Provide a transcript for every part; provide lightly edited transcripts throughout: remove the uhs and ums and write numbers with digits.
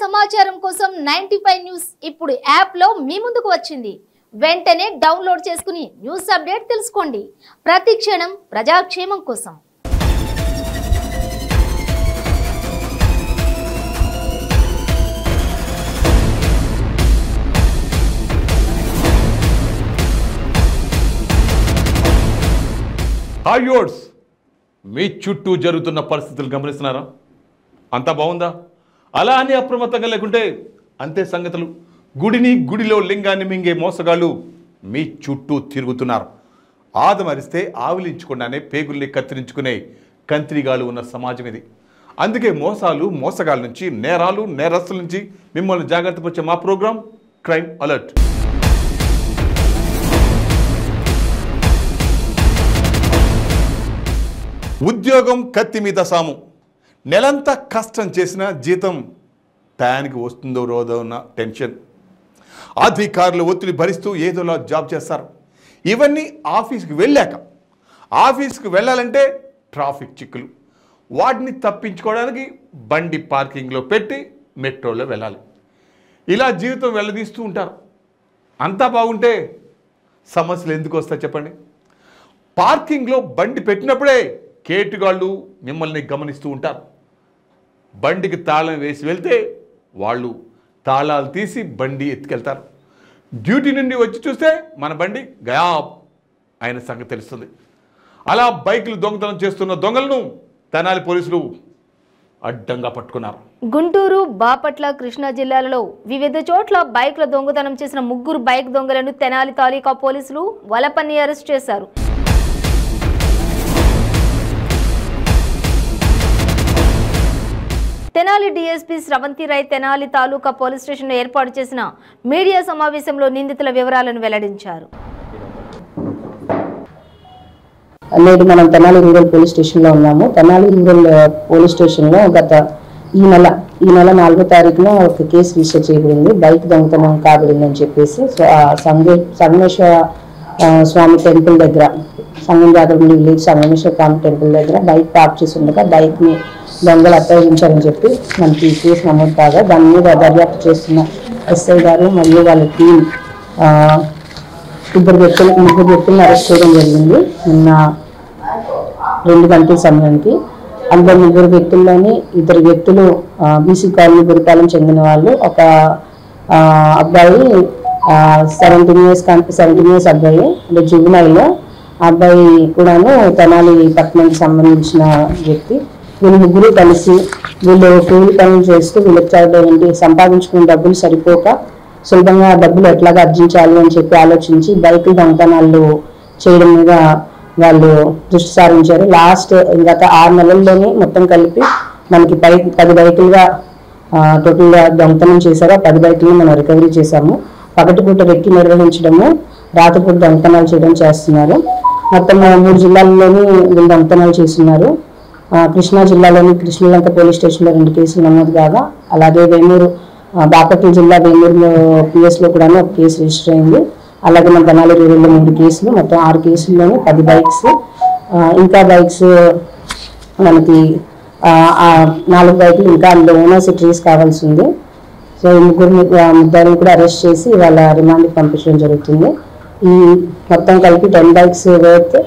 సమాచారం కోసం 95 న్యూస్ ఇప్పుడు యాప్ లో మీ ముందుకు వచ్చింది. వెంటనే డౌన్లోడ్ చేసుకుని న్యూస్ అప్డేట్ తెలుసుకోండి. ప్రతి క్షణం ప్రజాక్షేమం కోసం. హాయ్ యోర్స్, మీ చుట్టూ జరుగుతున్న పరిస్థితులు గమనిస్తున్నారా? అంతా బాగుందా? అలా అని అప్రమత్తంగా లేకుంటే అంతే సంగతులు. గుడిలో లింగాన్ని మింగే మోసగాళ్ళు మీ చుట్టూ తిరుగుతున్నారు. ఆదమరిస్తే ఆవిలించకుండానే పేగుల్ని కత్తిరించుకునే కంత్రిగాళ్ళు ఉన్న సమాజం ఇది. అందుకే మోసగాళ్ళ నుంచి, నేరస్తుల నుంచి మిమ్మల్ని జాగ్రత్త పరిచే మా ప్రోగ్రాం క్రైమ్ అలర్ట్. ఉద్యోగం కత్తి మీద సాము. నెలంతా కష్టం చేసిన జీతం టయానికి వస్తుందో రోదో అన్న టెన్షన్. అధికారులు ఒత్తిడి భరిస్తూ ఏదోలా జాబ్ చేస్తారు. ఇవన్నీ ఆఫీస్కి వెళ్ళాలంటే ట్రాఫిక్ చిక్కులు. వాటిని తప్పించుకోవడానికి బండి పార్కింగ్లో పెట్టి మెట్రోలో వెళ్ళాలి. ఇలా జీవితం వెళ్ళదీస్తూ ఉంటారు. అంతా బాగుంటే సమస్యలు ఎందుకు వస్తాయి చెప్పండి? పార్కింగ్లో బండి పెట్టినప్పుడే కేటుగాళ్ళు మిమ్మల్ని గమనిస్తూ ఉంటారు. బండికి తాళం వేసి వెళ్తే వాళ్ళు తాళాలు తీసి బండి ఎత్తుకెళ్తారు. డ్యూటీ నుండి వచ్చి చూస్తే మన బండి గయాబ్ అయిన సంగతి తెలుస్తుంది. అలా బైకులు దొంగతనం చేస్తున్న దొంగలను తెనాలి పోలీసులు అడ్డంగా పట్టుకున్నారు. గుంటూరు, బాపట్ల, కృష్ణా జిల్లాలలో వివిధ చోట్ల బైక్ల దొంగతనం చేసిన 3 బైక్ దొంగలను తెనాలి తాలూకా పోలీసులు వలపన్ని అరెస్ట్ చేశారు. తెనాలి డీఎస్పీ శ్రవంతి రాయ్ తెనాలి తాలూకా పోలీస్ స్టేషన్లో ఏర్పాటు చేసిన మీడియా సమావేశంలో నిందితుల వివరాలను వెల్లడించారు. నేడు మనం తెనాలి రూరల్ పోలీస్ స్టేషన్లో ఉన్నాము. తెనాలి రూరల్ పోలీస్ స్టేషన్లో ఈ నెల 4వ తారీఖున ఒక కేసు రిజిస్టర్ చేయబడింది. బైక్ దొంగతనం కాబడిందని చెప్పేసి సంగమేశ్వర స్వామి టెంపుల్ దగ్గర, సంగం జాగరణ విలేజ్ సంగమేశ్వర స్వామి టెంపుల్ దగ్గర బైక్ పార్క్ చేసి ఉండగా బైక్ని దొంగలు అప్పగించారని చెప్పి మనకి కేసు నమోదు కాగా దాని మీద దర్యాప్తు చేస్తున్న ఎస్ఐ గారు మరియు వాళ్ళ టీం ముగ్గురు వ్యక్తులను అరెస్ట్ చేయడం జరిగింది నిన్న 2 గంటల సమయానికి. అందులో 3 వ్యక్తుల్లోని 2 వ్యక్తులు బీసీ కాలనీ గురిపాలెం చెందిన వాళ్ళు. ఒక అబ్బాయి 17 ఇయర్స్ అబ్బాయి, అంటే జువెనైల్ అబ్బాయి కూడాను తెనాలి పట్టణానికి సంబంధించిన వ్యక్తి. వీళ్ళు 3 కలిసి వీళ్ళు కూలి పనులు చేస్తూ వీళ్ళకి సంపాదించుకునే డబ్బులు సరిపోక సులభంగా డబ్బులు ఎట్లాగా ఆర్జించాలి అని చెప్పి ఆలోచించి బైక్ దొంగతనాలు చేయడం మీద వాళ్ళు దృష్టి సారించారు. గత 6 నెలల్లోనే మొత్తం కలిపి మనకి 10 బైకులుగా టోటల్గా దొంగతనం చేశారు. 10 బైకులను మనం రికవరీ చేశాము. పగటిపూట రెక్కి నిర్వహించడము, రాత్రిపూట దొంగతనాలు చేయడం చేస్తున్నారు. మొత్తం 3 జిల్లాల్లోని వీళ్ళు దొంగతనాలు చేస్తున్నారు. కృష్ణా జిల్లాలోని కృష్ణలంక పోలీస్ స్టేషన్లో 2 కేసులు నమోదు కాగా, అలాగే బాపట్ల జిల్లా వేమూరు పిఎస్లో కూడా ఒక కేసు రిజిస్టర్ అయింది. అలాగే మన తెనాలి రూరల్లో 3 కేసులు, మొత్తం 6 కేసుల్లోని 10 బైక్స్, ఇంకా బైక్స్ మనకి 4 బైకులు ఇంకా అందులో ఓనర్స్ ట్రేస్ కావాల్సి ఉంది. సో ఈ 3 ముద్దాయిలను కూడా అరెస్ట్ చేసి వాళ్ళ రిమాండ్కి పంపించడం జరుగుతుంది. ఈ మొత్తం కలిపి 10 బైక్స్ వర్త్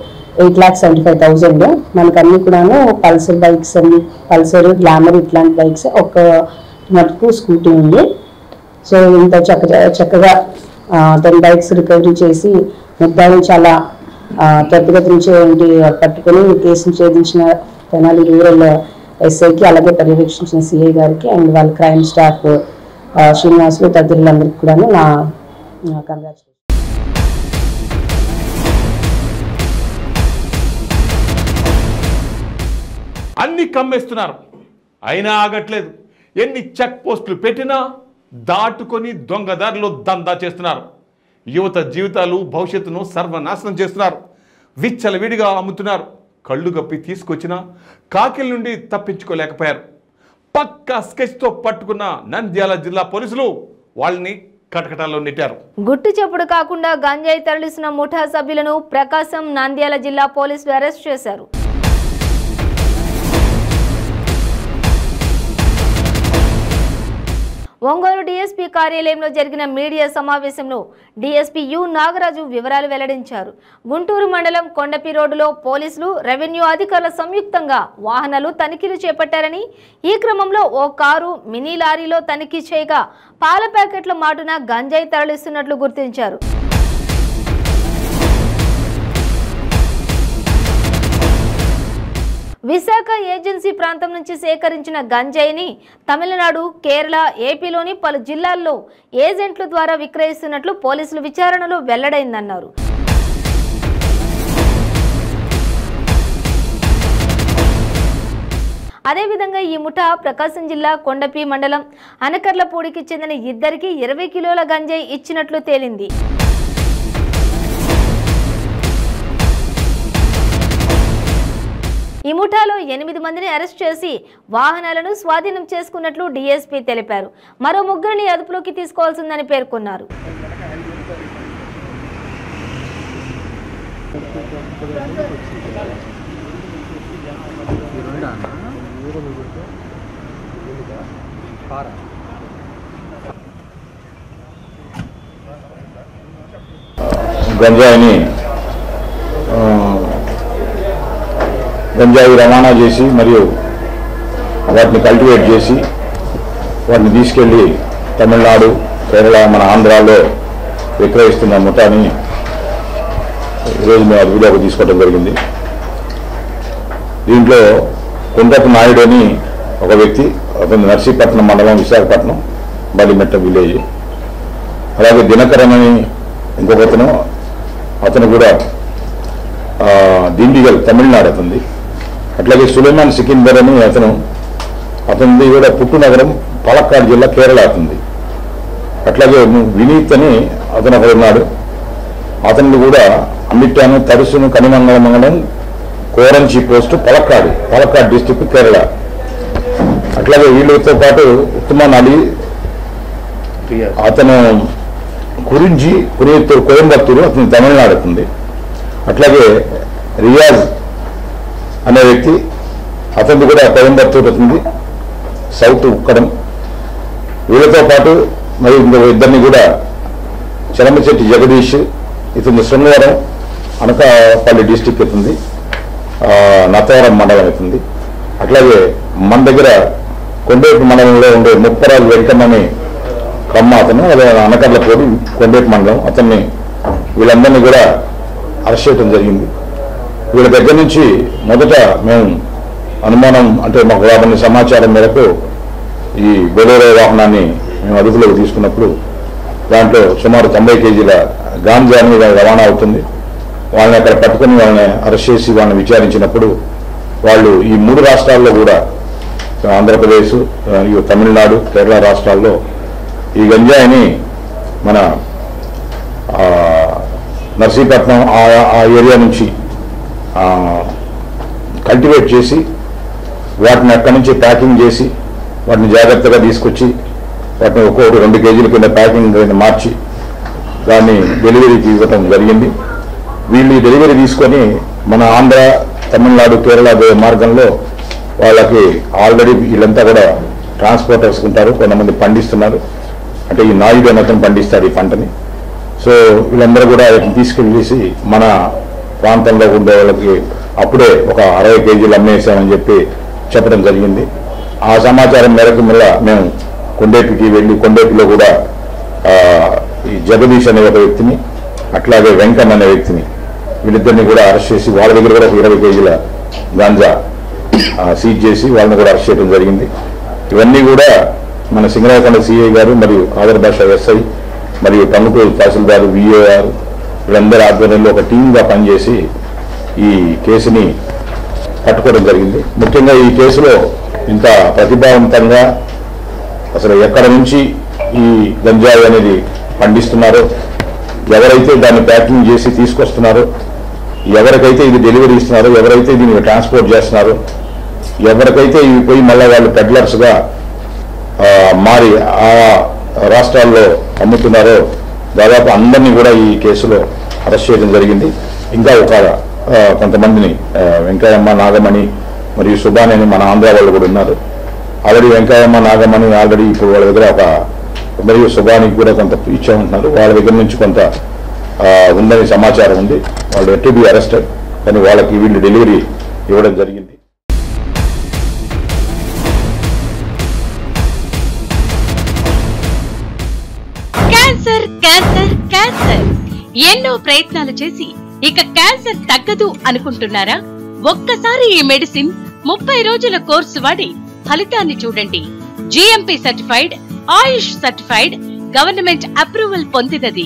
8,75,000. మనకు అన్ని కూడాను పల్సర్ బైక్స్ అన్ని, పల్సర్, గ్లామర్ ఇట్లాంటి బైక్స్, ఒక మటుకు స్కూటీ ఉంది. సో ఇంత చక్కగా 10 బైక్స్ రికవరీ చేసి ముద్దాయిని చాలా త్వరితగతి నుంచి పట్టుకొని కేసును ఛేదించిన తెనాలి రూరల్ ఎస్ఐకి, అలాగే పర్యవేక్షించిన సిఐ గారికి అండ్ వాళ్ళ క్రైమ్ స్టాఫ్ శ్రీనివాసులు తదితరులందరికీ కూడా నా కంగ్రాచులేషన్. అన్ని కమ్మేస్తున్నారు, అయినా ఆగట్లేదు. ఎన్ని చెక్ పోస్టులు పెట్టినా దాటుకొని దొంగదారిలో దందా చేస్తున్నారు. యువత జీవితాలు, భవిష్యత్తును సర్వనాశనం చేస్తున్నారు. విచ్చలవిడిగా అమ్ముతున్నారు. కళ్ళు గప్పి తీసుకొచ్చినా కాకిల నుండి తప్పించుకోలేకపోయారు. పక్కా స్కెచ్తో పట్టుకున్న నంద్యాల జిల్లా పోలీసులు వాళ్ళని కటకటాల్లో నెట్టారు. గుట్టు చప్పుడు కాకుండా గంజాయి తరలిస్తున్న ముఠా సభ్యులను ప్రకాశం, నంద్యాల జిల్లా పోలీసులు అరెస్ట్ చేశారు. ఒంగోలు డీఎస్పీ కార్యాలయంలో జరిగిన మీడియా సమావేశంలో డీఎస్పీ యు నాగరాజు వివరాలు వెల్లడించారు. గుంటూరు మండలం కొండపి రోడ్డులో పోలీసులు, రెవెన్యూ అధికారుల సంయుక్తంగా వాహనాలు తనిఖీలు చేపట్టారని, ఈ క్రమంలో ఓ కారు, మినీ లారీలో తనిఖీ చేయగా పాల ప్యాకెట్ల మాటున గంజాయి తరలిస్తున్నట్లు గుర్తించారు. విశాఖ ఏజెన్సీ ప్రాంతం నుంచి సేకరించిన గంజాయిని తమిళనాడు, కేరళ, ఏపీలోని పలు జిల్లాల్లో ఏజెంట్ల ద్వారా విక్రయిస్తున్నట్లు పోలీసులు విచారణలో వెల్లడైందన్నారు. అదేవిధంగా ఈ ముఠా ప్రకాశం జిల్లా కొండపి మండలం అనకర్లపూడికి చెందిన ఇద్దరికి 20 కిలోల గంజాయి ఇచ్చినట్లు తేలింది. ఈ ముఠాలో 8 మందిని అరెస్ట్ చేసి వాహనాలను స్వాధీనం చేసుకున్నట్లు డీఎస్పీ తెలిపారు. మరో 3 అదుపులోకి తీసుకోవాల్సిందని పేర్కొన్నారు. గంజాయి రవాణా చేసి మరియు వాటిని కల్టివేట్ చేసి వాటిని తీసుకెళ్ళి తమిళనాడు, కేరళ, మన ఆంధ్రాలో విక్రయిస్తున్న ముఠాని ఈరోజు మేము అదుపులోకి తీసుకోవడం జరిగింది. దీంట్లో కొండపి నాయుడు అని ఒక వ్యక్తి, అతను నర్సీపట్నం మండలం, విశాఖపట్నం బలిమెట్ట విలేజ్. అలాగే దినకరన్ అని ఇంకొకతను, అతను కూడా దిండిగల్ తమిళనాడు అతనిది. అట్లాగే సులేమాన్ సికిందర్ అని అతనిది కూడా పుట్టునగరం పాలక్కాడ్ జిల్లా, కేరళ అతనిది. అట్లాగే వినీత్ అని అతను ఒకడు ఉన్నాడు, అతనిది కూడా అమిట్టాను, తరుసును, కనిమంగళ మంగళం, కోరంచి పోస్టు, పాలక్కాడ్ డిస్టిక్, కేరళ. అట్లాగే వీళ్ళతో పాటు ఉత్తమాన్ అలీ, అతను కోయంబత్తూరు, అతను తమిళనాడు అవుతుంది. అట్లాగే రియాజ్ అనే వ్యక్తి, అతను కూడా కోయంబత్తూరు అవుతుంది, సౌత్ ఉక్కడం. వీళ్ళతో పాటు మరి ఇంకో ఇద్దరిని కూడా చలమచెట్టి జగదీష్, ఇతను శృంగవరం అనకాపల్లి డిస్టిక్ అవుతుంది, నత్తవరం మండలం అవుతుంది. అట్లాగే మన దగ్గర కొండేపు మండలంలో ఉండే ముప్పరాజు వెంకన్నని కమ్మ, అతను అదే అనకర్లపూడి కొండేపు మండలం, అతన్ని వీళ్ళందరినీ కూడా అరెస్ట్ చేయడం జరిగింది. వీళ్ళ దగ్గర నుంచి మొదట మేము అనుమానం అంటే మాకు రాబడిన సమాచారం మేరకు ఈ బొలెరో వాహనాన్ని మేము అదుపులోకి తీసుకున్నప్పుడు దాంట్లో సుమారు 90 కేజీల గాంజాని రవాణా అవుతుంది. వాళ్ళని అక్కడ పట్టుకుని వాళ్ళని అరెస్ట్ చేసి వాళ్ళని విచారించినప్పుడు వాళ్ళు ఈ 3 రాష్ట్రాల్లో కూడా, ఆంధ్రప్రదేశ్, తమిళనాడు, కేరళ రాష్ట్రాల్లో ఈ గంజాయిని మన నర్సీపట్నం ఆ ఏరియా నుంచి కల్టివేట్ చేసి వాటిని అక్కడి నుంచి ప్యాకింగ్ చేసి వాటిని జాగ్రత్తగా తీసుకొచ్చి వాటిని ఒక్కొక్కటి 2 కేజీల కింద ప్యాకింగ్ మార్చి దాన్ని డెలివరీకి ఇవ్వటం జరిగింది. వీళ్ళు ఈ డెలివరీ తీసుకొని మన ఆంధ్ర, తమిళనాడు, కేరళ మార్గంలో వాళ్ళకి ఆల్రెడీ వీళ్ళంతా కూడా ట్రాన్స్పోర్టర్స్ ఉంటారు, కొంతమంది పండిస్తున్నారు. అంటే ఈ నాయుడు అన్నతను పండిస్తారు ఈ పంటని. సో వీళ్ళందరూ కూడా వాటిని తీసుకెళ్ళేసి మన ప్రాంతంలో ఉండే వాళ్ళకి అప్పుడే ఒక 60 కేజీలు అమ్మేసామని చెప్పి చెప్పడం జరిగింది. ఆ సమాచారం మేరకు మళ్ళీ మేము కొండేపికి వెళ్ళి కొండేపిలో కూడా ఈ జగదీష్ అనే ఒక వ్యక్తిని, అట్లాగే వెంకన్న అనే వ్యక్తిని, వీళ్ళిద్దరిని కూడా అరెస్ట్ చేసి వాళ్ళ దగ్గర కూడా 20 కేజీల గాంజా సీజ్ చేసి వాళ్ళని కూడా అరెస్ట్ చేయడం జరిగింది. ఇవన్నీ కూడా మన సింగరాయకొండ సిఐ గారు మరియు ఆంధ్ర భాష ఎస్ఐ మరియు టంగుటూరు తహసీల్దార్, విఏఆర్ వీళ్ళందరి ఆధ్వర్యంలో ఒక టీమ్గా పనిచేసి ఈ కేసుని పట్టుకోవడం జరిగింది. ముఖ్యంగా ఈ కేసులో ఇంత ప్రతిభావంతంగా అసలు ఎక్కడ నుంచి ఈ గంజాయి అనేది పండిస్తున్నారో, ఎవరైతే దాన్ని ప్యాకింగ్ చేసి తీసుకొస్తున్నారో, ఎవరికైతే ఇది డెలివరీ ఇస్తున్నారో, ఎవరైతే దీన్ని ట్రాన్స్పోర్ట్ చేస్తున్నారో, ఎవరికైతే ఇవి పోయి మళ్ళీ వాళ్ళు పెడ్లర్స్గా మారి ఆ రాష్ట్రాల్లో అమ్ముతున్నారో దాదాపు అందరినీ కూడా ఈ కేసులో అరెస్ట్ చేయడం జరిగింది. ఇంకా కొంతమందిని వెంకయ్యమ్మ, నాగమణి మరియు సుబాని అని మన ఆంధ్ర వాళ్ళు కూడా ఉన్నారు. ఆల్రెడీ వెంకయ్యమ్మ నాగమ్మని ఆల్రెడీ ఇప్పుడు వాళ్ళ దగ్గర ఒక మరియు సుభానికి కూడా కొంత ఇచ్చామంటున్నారు. వాళ్ళ దగ్గర నుంచి కొంత ఉందని సమాచారం ఉంది. వాళ్ళు టు బి అరెస్టెడ్, కానీ వాళ్ళకి వీళ్ళు డెలివరీ ఇవ్వడం జరిగింది. క్యాన్సర్ క్యాన్సర్ క్యాన్సర్ ఎన్నో ప్రయత్నాలు చేసి ఇక క్యాన్సర్ తగ్గదు అనుకుంటున్నారా? ఒక్కసారి ఈ మెడిసిన్ 30 రోజుల కోర్సు వాడి ఫలితాన్ని చూడండి. GMP certified, AYUSH certified, government approval పొందినది.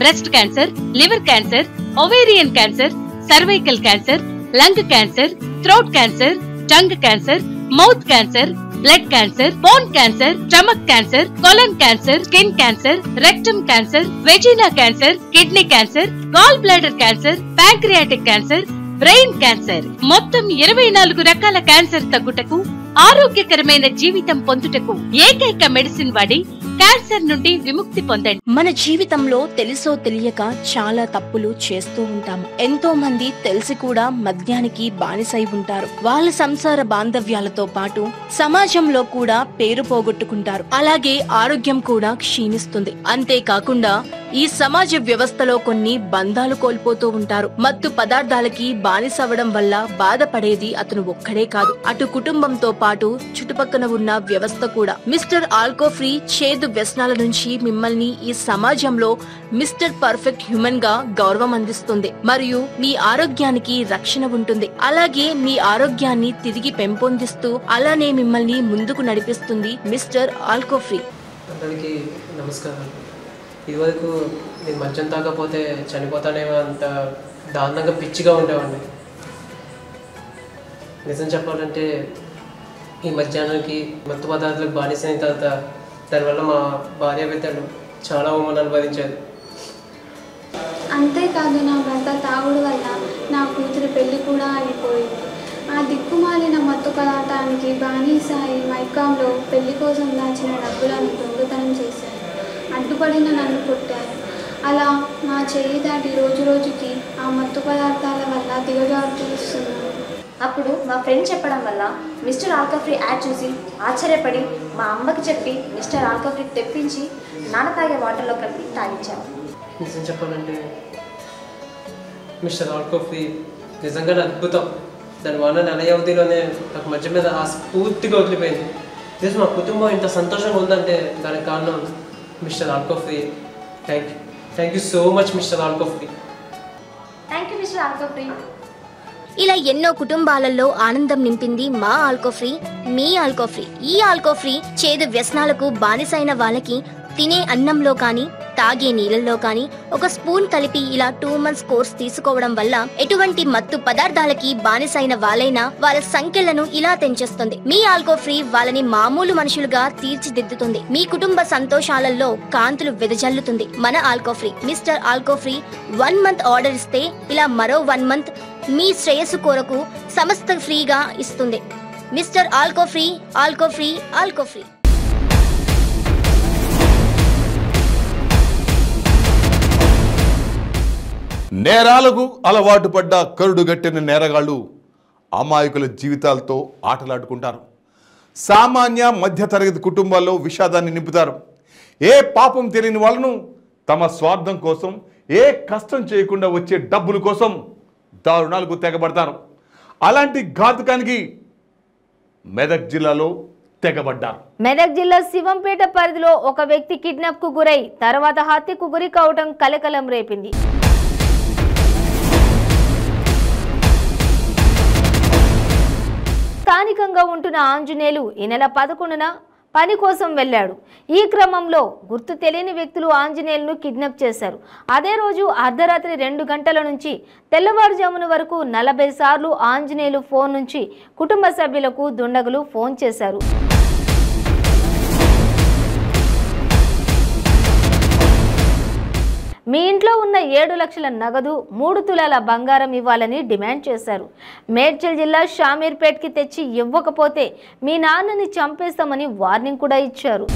Breast cancer, liver cancer, ovarian cancer, cervical cancer, lung cancer, throat cancer, tongue cancer, mouth cancer, blood cancer, bone cancer, stomach cancer, colon cancer, skin cancer, rectum cancer, vagina cancer, kidney cancer, gall bladder cancer, pancreatic cancer, brain cancer, మొత్తం 24 రకాల cancer తగ్గుటకు, ఆరోగ్యకరమైన జీవితం పొందుటకు ఏకైక medicine వాడి cancer నుండి విముక్తి పొందండి. మన జీవితంలో తెలుసో తెలియక చాలా తప్పులు చేస్తూ ఉంటాము. ఎంతో మంది తెలిసి కూడా మద్యానికి బానిసై ఉంటారు. వాళ్ళ సంసార బాంధవ్యాలతో పాటు సమాజంలో కూడా పేరు పోగొట్టుకుంటారు. అలాగే ఆరోగ్యం కూడా క్షీణిస్తుంది. అంతేకాకుండా ఈ సమాజ వ్యవస్థలో కొన్ని బంధాలు కోల్పోతూ ఉంటారు. మత్తు పదార్థాలకి బానిసవడం వల్ల బాధపడేది అతను ఒక్కడే కాదు, అటు కుటుంబంతో పాటు చుట్టుపక్కల ఉన్న వ్యవస్థ కూడా. మిస్టర్ ఆల్కో ఫ్రీ చేదు వ్యసనాల నుంచి మిమ్మల్ని ఈ సమాజంలో మిస్టర్ పర్ఫెక్ట్ హ్యూమన్ గా గౌరవం అందిస్తుంది మరియు మీ ఆరోగ్యానికి రక్షణ ఉంటుంది. అలాగే మీ ఆరోగ్యాన్ని తిరిగి పెంపొందిస్తూ అలానే మిమ్మల్ని ముందుకు నడిపిస్తుంది మిస్టర్ ఆల్కో ఫ్రీ. అందరికీ నమస్కారం. ఇదివరకు నేను మద్యం తాగకపోతే చనిపోతానేమో అంత దారుణంగా పిచ్చిగా ఉండేవాడిని. నిజం చెప్పాలంటే ఈ మధ్యాహ్నానికి మత్తు పదార్థాలకు బానిసైన తర్వాత దానివల్ల మా భార్య బిడ్డలు చాలా అవమానాలు భరించారు. అంతేకాదు నా భర్త తాగుడు వల్ల నా కూతురు పెళ్లి కూడా అయిపోయింది. ఆ దిక్కుమాలిన మత్తు పదార్థానికి బానిసాయి మైకాంలో పెళ్లి కోసం దాచిన డబ్బులను దొంగతనం చేశారు. అడ్డుపడిన నన్ను కొట్టారు. అలా నా చేయి దాటి రోజు రోజుకి ఆ మత్తు పదార్థాల వల్ల దిగజారుతున్నాను. అప్పుడు మా ఫ్రెండ్ చెప్పడం వల్ల మిస్టర్ ఆల్కో ఫ్రీ యాడ్ చూసి ఆశ్చర్యపడి మా అమ్మకి చెప్పి మిస్టర్ ఆల్కో ఫ్రీ తెప్పించి నాన్న తాగే వాటర్లో కలిపి తాగించాను. నిజం చెప్పాలంటే మిస్టర్ ఆల్కో ఫ్రీ నిజంగానే అద్భుతం. దానివల్ల నెల వ్యవధిలోనే నాకు మధ్య మీద ఆ స్ఫూర్తిగా వదిలిపోయింది. ఇది మా కుటుంబం ఇంత సంతోషంగా ఉందంటే దానికి కారణం mister Alco free. Thank you so much mister Alco free. Thank you mister Alco free. ఇలా ఎన్నో కుటుంబాలలో ఆనందం నింపింది మా ఆల్కో ఫ్రీ, మీ ఆల్కో ఫ్రీ. ఈ ఆల్కో ఫ్రీ చేదు వ్యసనాలకు బానిసైన వాళ్ళకి తినే అన్నంలో కానీ తాగే నీళ్ళల్లో కానీ ఒక స్పూన్ కలిపి ఇలా 2 months కోర్స్ తీసుకోవడం వల్ల ఎటువంటి మత్తు పదార్థాలకి బానిసైన వాళ్ళైనా వాళ్ళ సంఖ్యలను ఇలా తెంచేస్తుంది. మీ ఆల్కో ఫ్రీ వాళ్ళని మామూలు మనుషులుగా తీర్చిదిద్దుతుంది. మీ కుటుంబ సంతోషాలలో కాంతులు వెదజల్లుతుంది. మన Alco free mister Alco free 1 month order ఇస్తే ఇలా మరో 1 month మీ శ్రేయస్సు కొరకు సమస్త ఫ్రీగా ఇస్తుంది. Mister Alco free, Alco free, Alco free. నేరాలకు అలవాటు పడ్డ కరుడుగట్టిన నేరగాళ్లు అమాయకుల జీవితాలతో ఆటలాడుకుంటారు. సామాన్య మధ్యతరగతి కుటుంబాల్లో విషాదాన్ని నింపుతారు. ఏ పాపం తెలియని వాళ్ళను తమ స్వార్థం కోసం, ఏ కష్టం చేయకుండా వచ్చే డబ్బుల కోసం దారుణాలకు తెగబడతారు. అలాంటి ఘాతుకానికి మెదక్ జిల్లాలో తెగబడ్డారు. మెదక్ జిల్లా శివంపేట పరిధిలో ఒక వ్యక్తి కిడ్నాప్ కు గురై తర్వాత హత్యకు గురి కావడం కలకలం రేపింది. స్థానికంగా ఉంటున్న ఆంజనేయులు ఈ నెల 11న పని కోసం వెళ్ళాడు. ఈ క్రమంలో గుర్తు తెలియని వ్యక్తులు ఆంజనేయులను కిడ్నాప్ చేశారు. అదే రోజు అర్ధరాత్రి 2 గంటల నుంచి తెల్లవారుజామున వరకు 40 సార్లు ఆంజనేయులు ఫోన్ నుంచి కుటుంబ సభ్యులకు దుండగులు ఫోన్ చేశారు. మీ ఇంట్లో ఉన్న 7 లక్షల నగదు, 3 తులాల బంగారం ఇవ్వాలని డిమాండ్ చేశారు. మేడ్చల్ జిల్లా షామీర్పేట్కి తెచ్చి ఇవ్వకపోతే మీ నాన్నని చంపేస్తామని వార్నింగ్ కూడా ఇచ్చారు.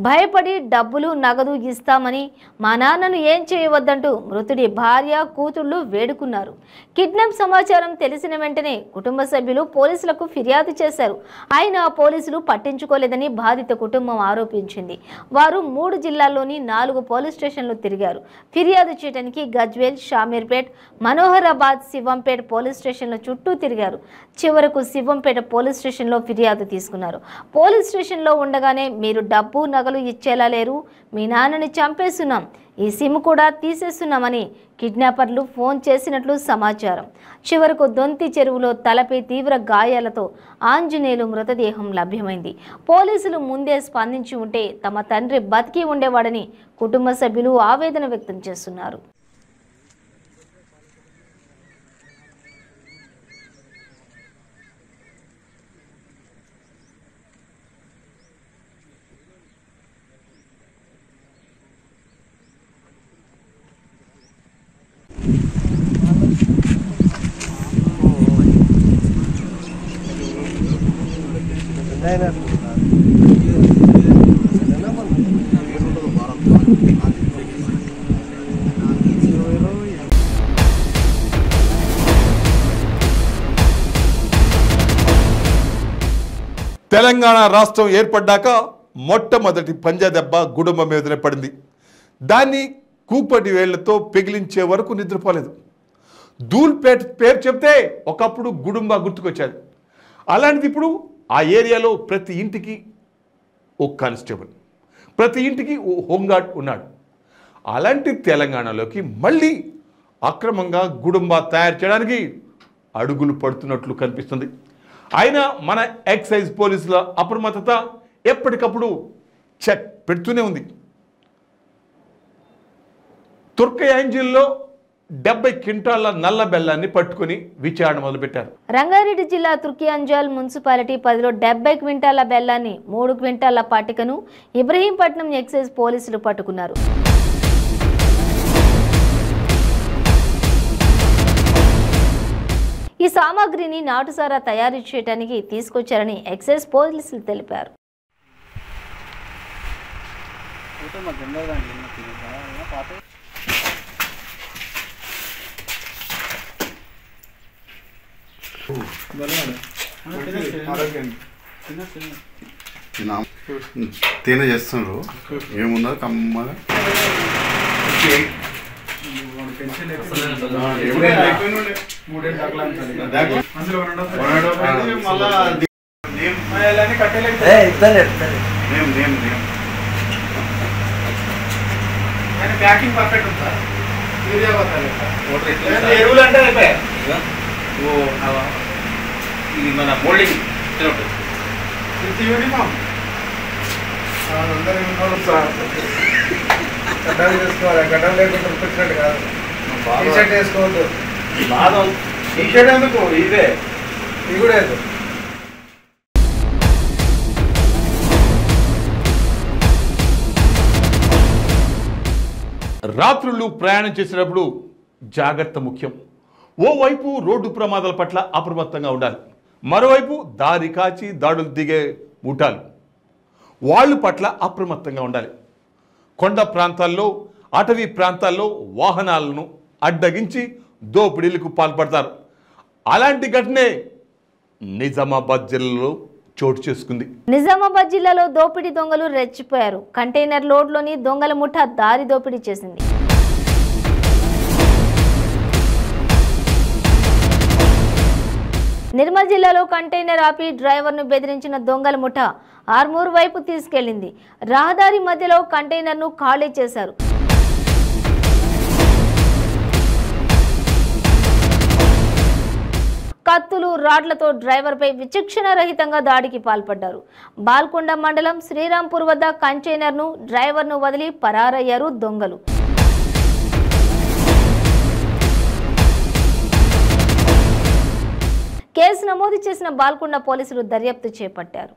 భయపడి డబ్బులు నగదు ఇస్తామని మా నాన్నను ఏం చేయవద్దంటూ మృతుడి భార్య కూతుళ్లు వేడుకున్నారు. కిడ్నాప్ సమాచారం తెలిసిన వెంటనే కుటుంబ సభ్యులు పోలీసులకు ఫిర్యాదు చేశారు. అయినా పోలీసులు పట్టించుకోలేదని బాధిత కుటుంబం ఆరోపించింది. వారు 3 జిల్లాల్లోని 4 పోలీస్ స్టేషన్లు తిరిగారు. ఫిర్యాదు చేయడానికి గజ్వేల్, షామీర్పేట్, మనోహరాబాద్, శివంపేట్ పోలీస్ స్టేషన్ల చుట్టూ తిరిగారు. చివరకు శివంపేట పోలీస్ స్టేషన్లో ఫిర్యాదు తీసుకున్నారు. పోలీస్ స్టేషన్లో ఉండగానే మీరు డబ్బు నగలు ఇచ్చేలా లేరు, మీ నాన్నని చంపేస్తున్నాం, ఈ సిమ్ కూడా తీసేస్తున్నామని కిడ్నాపర్లు ఫోన్ చేసినట్లు సమాచారం. చివరకు దొంతి చెరువులో తలపై తీవ్ర గాయాలతో ఆంజనేయులు మృతదేహం లభ్యమైంది. పోలీసులు ముందే స్పందించి ఉంటే తమ తండ్రి బతికి ఉండేవాడని కుటుంబ సభ్యులు ఆవేదన వ్యక్తం చేస్తున్నారు. తెలంగాణ రాష్ట్రం ఏర్పడ్డాక మొట్టమొదటి పంజా దెబ్బ గుడుంబం మీదనే పడింది. దాన్ని కూపటి వేళ్లతో పెగిలించే వరకు నిద్రపోలేదు. ధూల్పేట్ పేరు చెప్తే ఒకప్పుడు గుడుంబ గుర్తుకొచ్చాడు. అలాంటిది ఇప్పుడు ఆ ఏరియాలో ప్రతి ఇంటికి ఓ కానిస్టేబుల్, ప్రతి ఇంటికి ఓ హోంగార్డ్ ఉన్నాడు. అలాంటి తెలంగాణలోకి మళ్ళీ అక్రమంగా గుడుంబ తయారు చేయడానికి అడుగులు పడుతున్నట్లు కనిపిస్తుంది. అయినా మన ఎక్సైజ్ పోలీసుల అప్రమత్తత ఎప్పటికప్పుడు చెక్ పెడుతూనే ఉంది. తుర్కయాంజిల్లో 70 క్వింటాల నల్ల బెల్లాన్ని పట్టుకుని విచారణ మొదలుపెట్టారు. రంగారెడ్డి జిల్లా తుర్కియాంజల్ మున్సిపాలిటీ పరిధిలో 70 క్వింటాల బెల్లాన్ని 3 క్వింటాల పట్టికను ఇబ్రహీంపట్నం ఎక్సైజ్ పోలీసులు పట్టుకున్నారు. ఈ సామాగ్రిని నాటుసారా తయారు చేయడానికి తీసుకొచ్చారని ఎక్సైజ్ పోలీసులు తెలిపారు. తేనె చేస్తున్నారు, ఏమున్నది కమ్మగా ప్యాకింగ్ పర్ఫెక్ట్ ఉందా? ఎరువులు అంటే మన మోల్డింగ్ యూనిఫామ్ అందరూ గడ్డలు చేసుకోవాలి. గడ్డలు లేకుండా ఉడిపించినట్టు కాదు. టీషర్ట్ వేసుకోవద్దు. టీషర్ట్ ఎందుకు? ఇదే ఇది కూడా లేదు. రాత్రులు ప్రయాణం చేసినప్పుడు జాగ్రత్త ముఖ్యం. ఓవైపు రోడ్డు ప్రమాదాల పట్ల అప్రమత్తంగా ఉండాలి, మరోవైపు దారి కాచి దాడులు దిగే ముఠాలు వాళ్ళ పట్ల అప్రమత్తంగా ఉండాలి. కొండ ప్రాంతాల్లో, అటవీ ప్రాంతాల్లో వాహనాలను అడ్డగించి దోపిడీలకు పాల్పడతారు. అలాంటి ఘటనే నిజామాబాద్ జిల్లాలో చోటు చేసుకుంది. నిజామాబాద్ జిల్లాలో దోపిడీ దొంగలు రెచ్చిపోయారు. కంటైనర్ లోడ్లోని దొంగల ముఠా దారి దోపిడీ చేసింది. నిర్మల్ జిల్లాలో కంటైనర్ ఆపి డ్రైవర్ను బెదిరించిన దొంగల ముఠా ఆర్మూర్ వైపు తీసుకెళ్లింది. రహదారి మధ్యలో కంటైనర్ను ఖాళీ చేశారు. కత్తులు, రాడ్లతో డ్రైవర్పై విచక్షణ రహితంగా దాడికి పాల్పడ్డారు. బాల్కొండ మండలం శ్రీరాంపూర్ వద్ద కంటైనర్ను, డ్రైవర్ను వదిలి పరారయ్యారు దొంగలు. కేసు నమోదు చేసిన బాల్కొండ పోలీసులు దర్యాప్తు చేపట్టారు.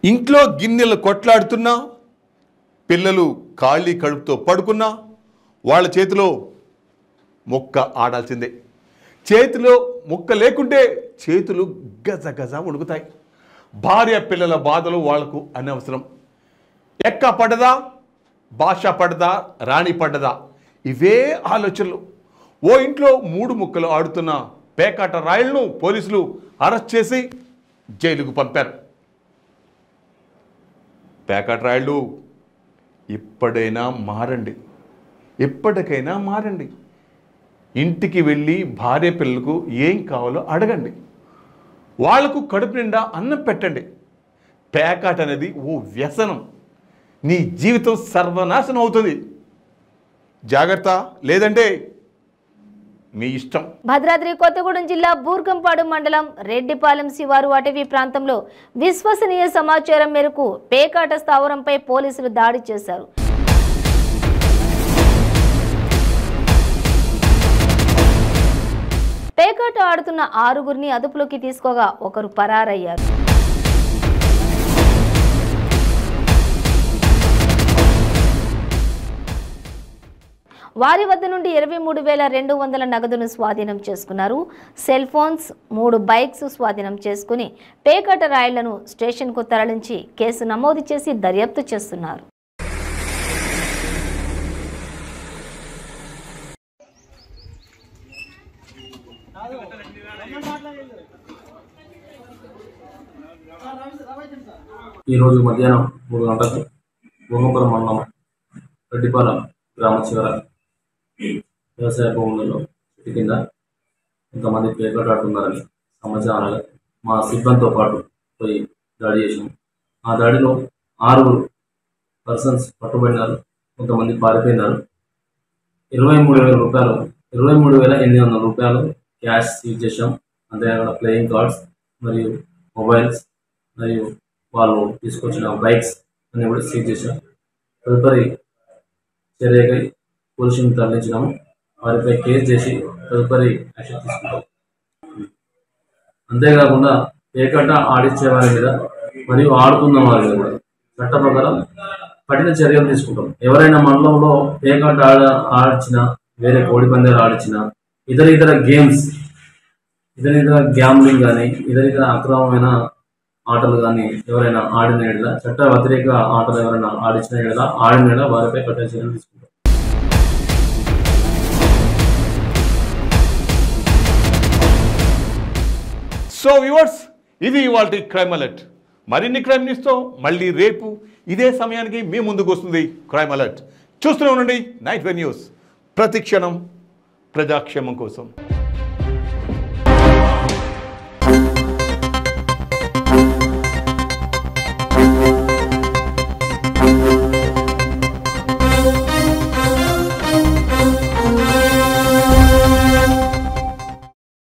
ఇంట్లో గిన్నెలు కొట్లాడుతున్నా, పిల్లలు ఖాళీ కడుపుతో పడుకున్నా వాళ్ళ చేతిలో ముక్క ఆడాల్సిందే. చేతిలో ముక్క లేకుంటే చేతులు గజ గజ ఉడుకుతాయి. భార్య పిల్లల బాధలు వాళ్లకు అనవసరం. ఎక్క పడ్డదా, భాష పడ్డదా, రాణి పడ్డదా, ఇవే ఆలోచనలు. ఓ ఇంట్లో 3 ముక్కలు ఆడుతున్న పేకాట రాయలను పోలీసులు అరెస్ట్ చేసి జైలుకు పంపారు. పేకాట రాయలు ఇప్పటికైనా మారండి. ఇంటికి వెళ్ళి భార్య పిల్లలకు ఏం కావాలో అడగండి. వాళ్లకు కడుపు నిండా అన్నం పెట్టండి. పేకాట అనేది ఓ వ్యసనం. నీ జీవితం సర్వనాశనం అవుతుంది. జాగ్రత్త, లేదంటే మీ ఇష్టం. భద్రాద్రి కొత్తగూడెం జిల్లా బూర్గంపాడు మండలం రెడ్డిపాలెం శివారు అటవీ ప్రాంతంలో విశ్వసనీయ సమాచారం మేరకు పేకాట స్థావరంపై పోలీసులు దాడి చేశారు. పేకాట ఆడుతున్న 6గురిని అదుపులోకి తీసుకోగా ఒకరు పరారయ్యారు. వారి వద్ద నుండి 23,200 నగదును స్వాధీనం చేసుకున్నారు. సెల్ ఫోన్స్, 3 బైక్స్ స్వాధీనం చేసుకుని పేకాట రాయళ్లను స్టేషన్కు తరలించి కేసు నమోదు చేసి దర్యాప్తు చేస్తున్నారు. ఈరోజు మధ్యాహ్నం 3 గంటలకు భూమపురం మండలం రెడ్డిపాలెం గ్రామ చివర వ్యవసాయ భూములలో చెట్టు కింద కొంతమంది పేకాట ఆడుతున్నారని సమాచారం మా సిబ్బందితో పాటు పోయి దాడి చేసాము. ఆ దాడిలో 6 పర్సన్స్ పట్టుబడినారు. కొంతమంది పారిపోయినారు. 23,000 రూపాయలు, 23,800 రూపాయలు క్యాష్ సీజ్ చేసాం. అంతేకాకుండా ప్లేయింగ్ కార్డ్స్ మరియు మొబైల్స్ మరియు వాళ్ళు తీసుకొచ్చిన బైక్స్ అన్ని కూడా సీజ్ చేశాం. తదుపరి చర్యకై పోలీసులను తరలించినాము. వారిపై కేసు చేసి తదుపరి యాక్షన్ తీసుకుంటాం. అంతేకాకుండా పేకాట ఆడించే వారి మీద మరియు ఆడుతున్న వారి మీద కూడా చట్ట ప్రకారం కఠిన చర్యలు తీసుకుంటాం. ఎవరైనా మండలంలో పేకాట ఆడించిన, వేరే కోడి పందాలు ఆడించిన, ఇతర గేమ్స్, ఇతర గ్యాంబ్లింగ్ కానీ ఇతర అక్రమమైన ఆటలు కానీ ఎవరైనా ఆడిన ఎడల, చట్ట వ్యతిరేక ఆటలు ఎవరైనా ఆడిన ఎడల వారిపై కఠిన చర్యలు తీసుకుంటాం. సో వ్యూవర్స్, ఇది ఇవాల్టి క్రైమ్ అలర్ట్. మరిన్ని క్రైమ్ న్యూస్తో మళ్ళీ రేపు ఇదే సమయానికి మీ ముందుకు వస్తుంది క్రైమ్ అలర్ట్. చూస్తూనే ఉండండి నైట్ వెన్ న్యూస్. ప్రతిక్షణం ప్రజాక్షేమం కోసం.